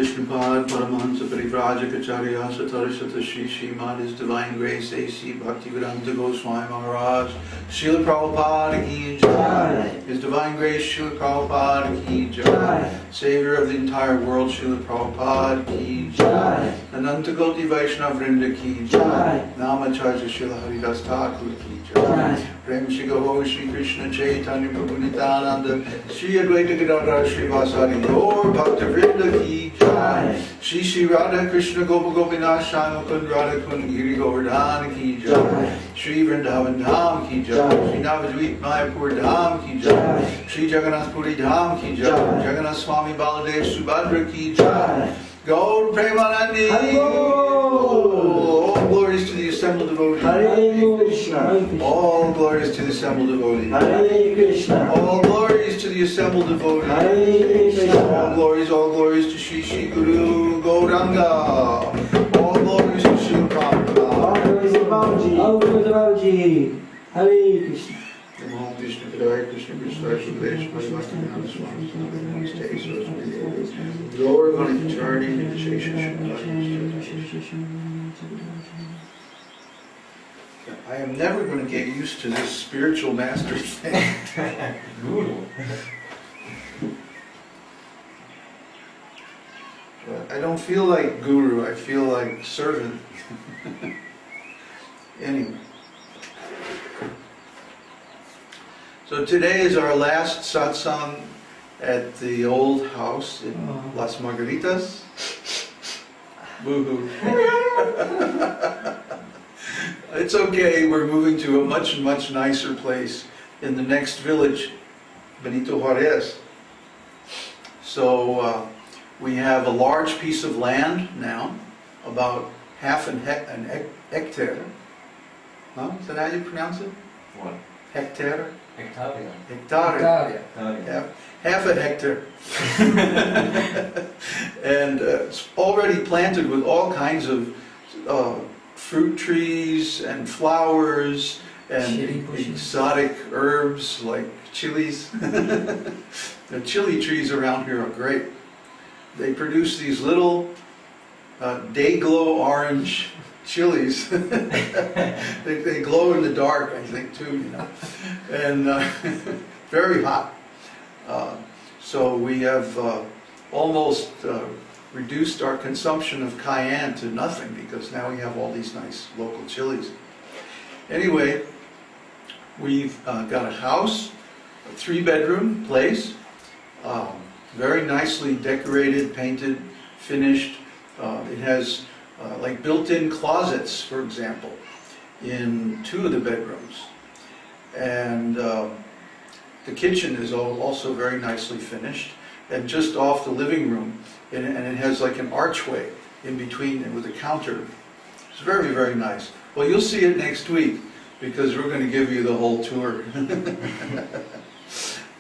Vishnupad Paramahansa Parivrajacharya Satarasata Shri Srimad His Divine Grace A.C. Bhaktivedanta Goswami Maharaj Srila Prabhupada Ki Jai. His Divine Grace Srila Prabhupada Ki Jai. Savior of the entire world Srila Prabhupada Ki Jai. Ananta Koti Vaishnava Vrinda Ki Jai. Namacharya Srila Haridas Thakur Ki Jai. Prem Shri Gaur Shri Krishna Chaitanya Prabhu Nityananda Shri Advaita Gadadhar Shri Vasari Gaur Bhakta Vrinda Ki Jai. Shri Shri Radha Krishna Gopa Gopinath Shai Mukund Radha Kund Giri Govardhana Ki Jai. Shri Vrindavan Dham Ki Jai. Shri Navadvip Mayapur Dham Ki Jai. Shri Jagannath Puri Dham Ki Jai. Jagannath Swami Baladev Subhadra Ki Jai. Gaur Premanandi. All glories to the assembled devotees. Hare Krishna. All glories to the assembled devotees. Hare Krishna. All glories to the assembled devotees. Hare Krishna. All glories to Shri Shri Guru Gauranga. All glories to Shri Prabhupada. All glories to Babaji. All glories to Babaji. Hare Krishna. Namo Krishna Padaya Krishna Krishna Sudesh Bhagavatam Swami Namaste. Lord of eternity, I am never going to get used to this spiritual master thing. I don't feel like guru, I feel like servant. Anyway. So today is our last satsang at the old house in Las Margaritas. Boo-hoo. It's okay, we're moving to a much, much nicer place in the next village, Benito Juarez. So we have a large piece of land now, about half an hectare. Huh? Is that how you pronounce it? What? Hectare? Hectare. Hectare. Half a hectare. And it's already planted with all kinds of fruit trees and flowers and exotic herbs like chilies. The chili trees around here are great. They produce these little day-glow orange chilies. They glow in the dark, I think, too, you know. And very hot. So we have almost reduced our consumption of cayenne to nothing because now we have all these nice local chilies. Anyway, we've got a house, a 3-bedroom place, very nicely decorated, painted, finished. It has like built-in closets, for example, in 2 of the bedrooms. And the kitchen is also very nicely finished. And just off the living room, and it has like an archway in between and with a counter. It's very, very nice. Well, you'll see it next week because we're going to give you the whole tour.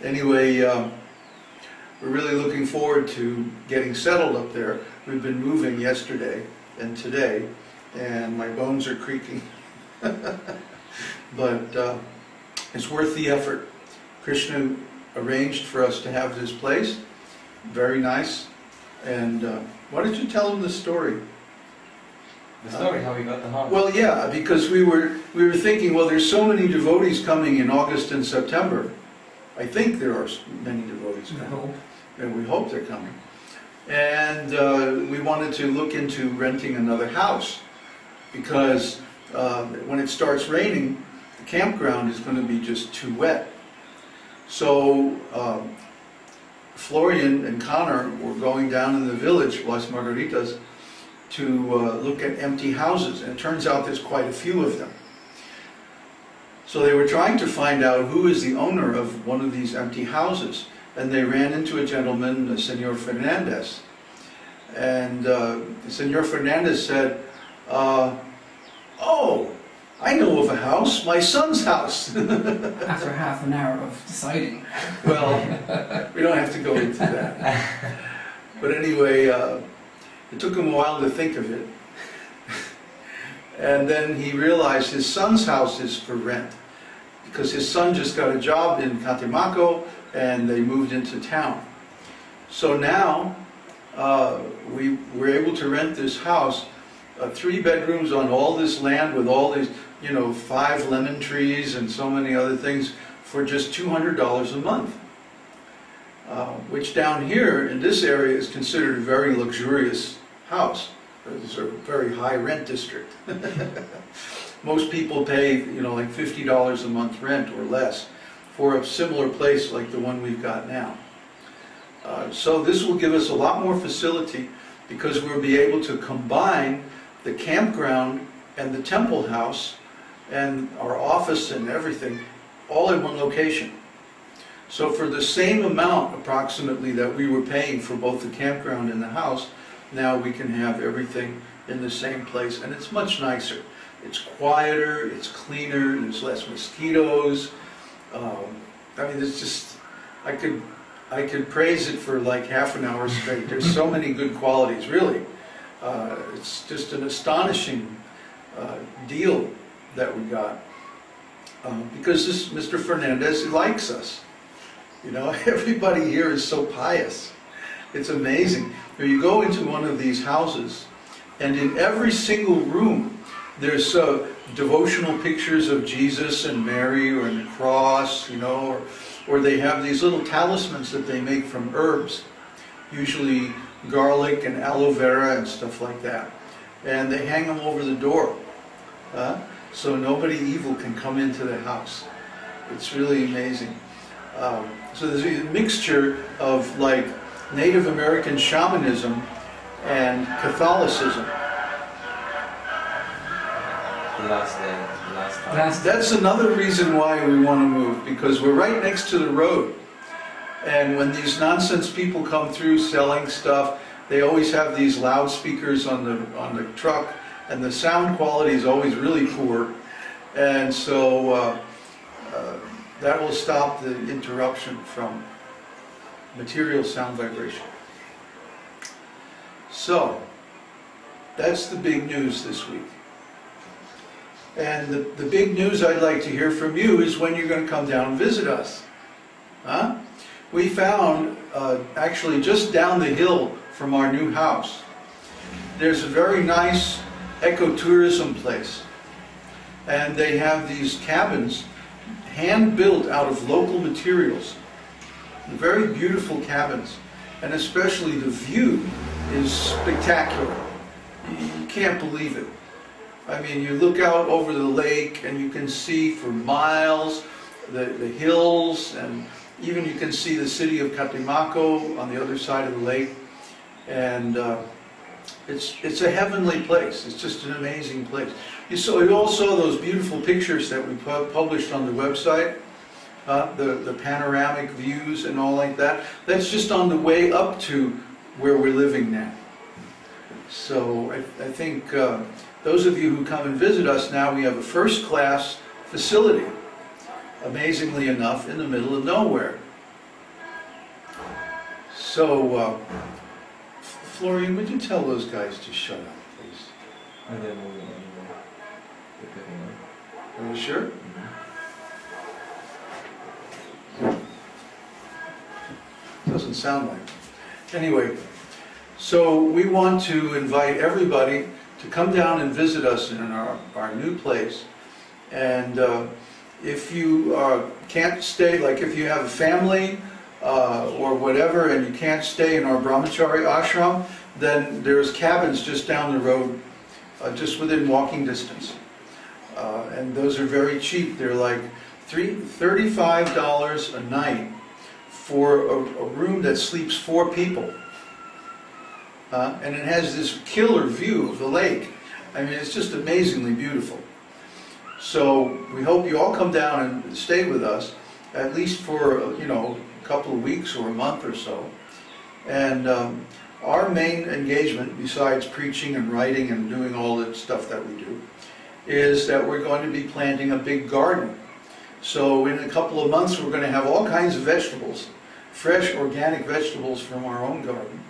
Anyway, we're really looking forward to getting settled up there. We've been moving yesterday and today, and my bones are creaking. But it's worth the effort. Krishna arranged for us to have this place. Very nice. And why don't you tell them the story? The story, how we got the house? Well, yeah, because we were thinking, well, there's so many devotees coming in August and September. I think there are many devotees coming. And we hope they're coming. And we wanted to look into renting another house because when it starts raining, the campground is going to be just too wet. So Florian and Connor were going down in the village, Las Margaritas, to look at empty houses, and it turns out there's quite a few of them. So they were trying to find out who is the owner of one of these empty houses, and they ran into a gentleman, Senor Fernandez. And Senor Fernandez said, oh, I know of a house, my son's house. After half an hour of deciding. Well, we don't have to go into that. But anyway, it took him a while to think of it. And then he realized his son's house is for rent because his son just got a job in Catemaco and they moved into town. So now we were able to rent this house, 3 bedrooms on all this land with all these, 5 lemon trees and so many other things for just $200 a month. Which down here in this area is considered a very luxurious house. It's a very high rent district. Most people pay, like $50 a month rent or less for a similar place like the one we've got now. So this will give us a lot more facility because we'll be able to combine the campground and the temple house and our office and everything all in one location. So for the same amount approximately that we were paying for both the campground and the house, now we can have everything in the same place, and it's much nicer. It's quieter, it's cleaner, there's less mosquitoes. It's just, I could praise it for like half an hour straight. There's so many good qualities, really. It's just an astonishing deal that we got. Because this Mr. Fernandez, he likes us. Everybody here is so pious. It's amazing. You go into one of these houses, and in every single room, there's devotional pictures of Jesus and Mary, or the cross, or they have these little talismans that they make from herbs, usually garlic and aloe vera and stuff like that. And they hang them over the door, so nobody evil can come into the house. It's really amazing. So there's a mixture of like Native American shamanism and Catholicism. The last time. That's another reason why we want to move, because we're right next to the road. And when these nonsense people come through selling stuff, they always have these loudspeakers on the truck, and the sound quality is always really poor. And so that will stop the interruption from material sound vibration. So, that's the big news this week. And the big news I'd like to hear from you is when you're going to come down and visit us. We found, actually just down the hill from our new house, there's a very nice ecotourism place. And they have these cabins hand-built out of local materials. Very beautiful cabins. And especially the view is spectacular. You can't believe it. You look out over the lake and you can see for miles the hills, and even you can see the city of Catemaco on the other side of the lake. And it's a heavenly place. It's just an amazing place. You all saw those beautiful pictures that we published on the website, the panoramic views and all like that. That's just on the way up to where we're living now. So I think those of you who come and visit us now, we have a first-class facility, amazingly enough, in the middle of nowhere. So, Florian, would you tell those guys to shut up, please? And then moving anymore. They're picking up. Are you sure? Doesn't sound like it. Anyway, so we want to invite everybody to come down and visit us in our new place. And if you can't stay, like if you have a family or whatever, and you can't stay in our Brahmachari Āśram, then there's cabins just down the road, just within walking distance. And those are very cheap. They're like $35 a night for a room that sleeps 4 people. And it has this killer view of the lake. It's just amazingly beautiful. So we hope you all come down and stay with us, at least for a couple of weeks or a month or so. And our main engagement, besides preaching and writing and doing all the stuff that we do, is that we're going to be planting a big garden. So in a couple of months we're going to have all kinds of vegetables, fresh organic vegetables from our own garden.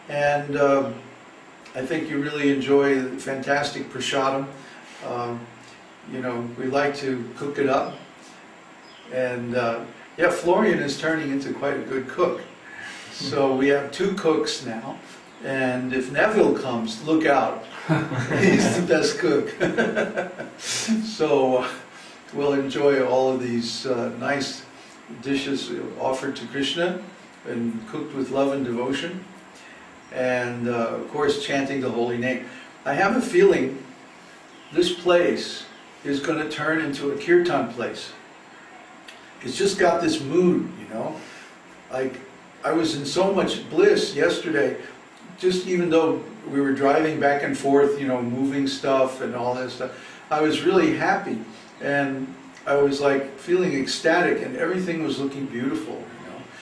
And I think you really enjoy the fantastic prasadam. We like to cook it up. And yeah, Florian is turning into quite a good cook. So we have 2 cooks now, and if Neville comes, look out. He's the best cook. So we'll enjoy all of these nice dishes offered to Krishna and cooked with love and devotion. And of course chanting the holy name. I have a feeling this place is going to turn into a kirtan place. It's just got this mood, you know. Like, I was in so much bliss yesterday, just even though we were driving back and forth, you know, moving stuff and all that stuff, I was really happy. And I was like feeling ecstatic and everything was looking beautiful.